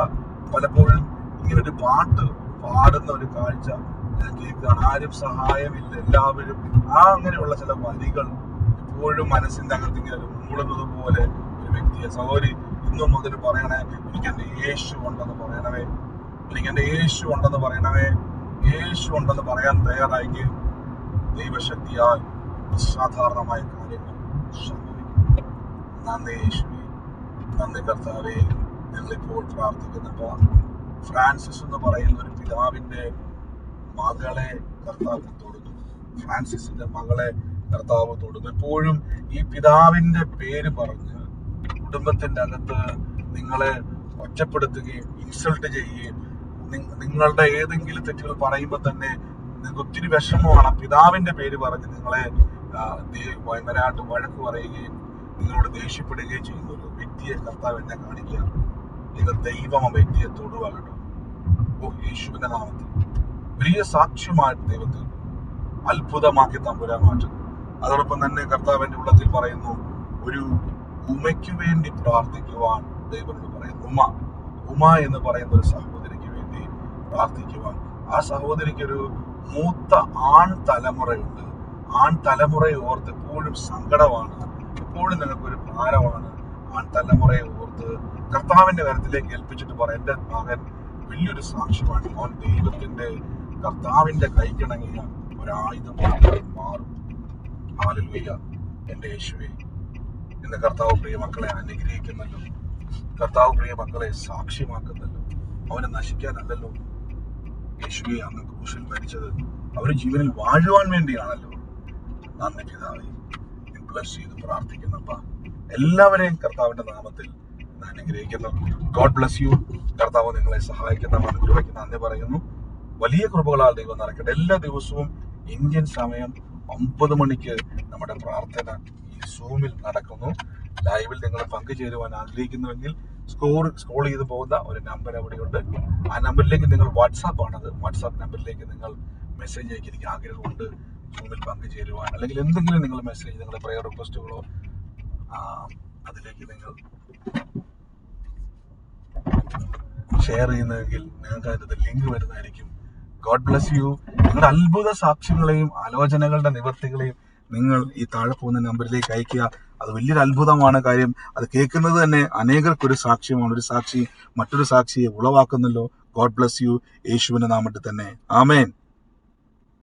പലപ്പോഴും ഇങ്ങനെ ഒരു പാട്ട് പാടുന്ന ഒരു കാഴ്ച ഞാൻ കേൾക്കുകയാണ്. ആരും സഹായമില്ല, എല്ലാവരും അങ്ങനെയുള്ള ചില വരികൾ എപ്പോഴും മനസ്സിന്റെ അകത്ത് ഇങ്ങനെ മൂളുന്നത് പോലെ ഒരു വ്യക്തിയെ. സഹോദരി, ഇന്നും മുതൽ പറയണേ, എനിക്ക് എന്റെ യേശു ഉണ്ടെന്ന് പറയണമേ, യേശു ഉണ്ടെന്ന് പറയാൻ തയ്യാറായി. ദൈവശക്തിയാൽ അസാധാരണമായ കാര്യങ്ങൾ സംഭവിക്കും. നന്ദി യേശുവേ, നന്ദി കർത്താവേ. ഞങ്ങളിപ്പോൾ പ്രാർത്ഥിക്കുന്നപ്പോൾ ഫ്രാൻസിസ് എന്ന് പറയുന്ന ഒരു പിതാവിന്റെ മകളെ കർത്താവ് തൊടുന്നു. ഫ്രാൻസിസിന്റെ മകളെ കർത്താവ് തൊടുന്നു. എപ്പോഴും ഈ പിതാവിന്റെ പേര് പറഞ്ഞ് കുടുംബത്തിന്റെ അകത്ത് നിങ്ങളെ ഒറ്റപ്പെടുത്തുകയും ഇൻസൾട്ട് ചെയ്യുകയും നിങ്ങളുടെ ഏതെങ്കിലും തെറ്റുകൾ പറയുമ്പോൾ തന്നെ നിങ്ങൾക്ക് ഒത്തിരി വിഷമമാണ്. പിതാവിന്റെ പേര് പറഞ്ഞ് നിങ്ങളെ ഭയങ്കരമായിട്ട് വഴക്ക് പറയുകയും നിങ്ങളോട് ദേഷ്യപ്പെടുകയും ചെയ്യുന്ന ഒരു വ്യക്തിയെ കർത്താവ് എന്നെ കാണിക്കുക. ഇത് ദൈവം ആ വ്യക്തിയെ തൊടുക കേട്ടോ. യേശുവിന്റെ നാമത്തിൽ വലിയ സാക്ഷ്യമായിട്ട് ദൈവത്തിൽ അത്ഭുതമാക്കി തമ്പുരാൻ മാറ്റുന്നു. അതോടൊപ്പം തന്നെ കർത്താവിന്റെ ഉള്ളത്തിൽ പറയുന്നു, ഒരു ഉമയ്ക്ക് വേണ്ടി പ്രാർത്ഥിക്കുവാൻ ദൈവനോട് പറയുന്നു. ഉമ എന്ന് പറയുന്ന ഒരു സഹോദരിക്ക് വേണ്ടി പ്രാർത്ഥിക്കുവാൻ. ആ സഹോദരിക്കൊരു മൂത്ത ആൺ തലമുറയുണ്ട്. ആൺ തലമുറയെ ഓർത്ത് എപ്പോഴും സങ്കടമാണ്, എപ്പോഴും നിങ്ങൾക്കൊരു ഭാരമാണ്. ആൺ തലമുറയെ ഓർത്ത് കർത്താവിന്റെ കാര്യത്തിലേക്ക് ഏൽപ്പിച്ചിട്ട് പറയാം, എന്റെ മകൻ വലിയൊരു സാക്ഷ്യമാണ്. അവൻ ദൈവത്തിന്റെ കർത്താവിന്റെ കൈക്കിണങ്ങിയ ഒരായുധമായി മാറും. ഹല്ലേലൂയ. എന്റെ യേശുവേ, ഇന്ന് കർത്താവ് പ്രിയ മക്കളെ അനുഗ്രഹിക്കുന്നല്ലോ. കർത്താവ് പ്രിയ മക്കളെ സാക്ഷ്യമാക്കുന്നല്ലോ. അവനെ നശിക്കാനല്ലല്ലോ യേശുവെ അങ്ങ് ക്രൂശിൽ മരിച്ചത്. അവര് ജീവനിൽ വാഴുവാൻ വേണ്ടിയാണല്ലോ. നന്ദി പിതാവേ. ബ്ലസ് ചെയ്ത് പ്രാർത്ഥിക്കുന്നപ്പ എല്ലാവരെയും കർത്താവിന്റെ നാമത്തിൽ അനുഗ്രഹിക്കുന്നു. God bless U. കർത്താവ് നിങ്ങളെ സഹായിക്കുന്ന കൃപയ്ക്ക് നന്ദി പറയുന്നു. വലിയ കൃപകളാൽ ദൈവം നിറയ്ക്കട്ടെ. എല്ലാ ദിവസവും ഇന്ത്യൻ സമയം 9 മണിക്ക് നമ്മുടെ പ്രാർത്ഥന ഈ സൂമിൽ നടക്കുന്നു. ലൈവിൽ നിങ്ങൾ പങ്കുചേരുവാൻ ആഗ്രഹിക്കുന്നുവെങ്കിൽ സ്ക്രോൾ ചെയ്ത് പോകുന്ന ഒരു നമ്പർ അവിടെയുണ്ട്. ആ നമ്പറിലേക്ക് നിങ്ങൾ വാട്സാപ്പ് നമ്പറിലേക്ക് നിങ്ങൾ മെസ്സേജ് അയക്കി. എനിക്ക് ആഗ്രഹമുണ്ട് സൂമിൽ പങ്കുചേരുവാൻ, അല്ലെങ്കിൽ എന്തെങ്കിലും നിങ്ങൾ മെസ്സേജ്, നിങ്ങളുടെ പ്രയർ റിക്വസ്റ്റുകളോ അതിലേക്ക് നിങ്ങൾ ഷെയർ ചെയ്യുന്നതെങ്കിൽ നിങ്ങൾക്ക് അതിൻ്റെ ലിങ്ക് വരുന്നതായിരിക്കും. God bless U. നിങ്ങളുടെ അത്ഭുത സാക്ഷ്യങ്ങളെയും ആലോചനകളുടെ നിവർത്തികളെയും നിങ്ങൾ ഈ താഴെ പോകുന്ന നമ്പറിലേക്ക് അയക്കുക. അത് വലിയൊരു അത്ഭുതമാണ്. കാര്യം അത് കേൾക്കുന്നത് തന്നെ അനേകർക്കൊരു സാക്ഷ്യമാണ്. ഒരു സാക്ഷി മറ്റൊരു സാക്ഷിയെ ഉളവാക്കുന്നല്ലോ. God bless you. യേശുവിന്റെ നാമത്തിൽ തന്നെ ആമേൻ.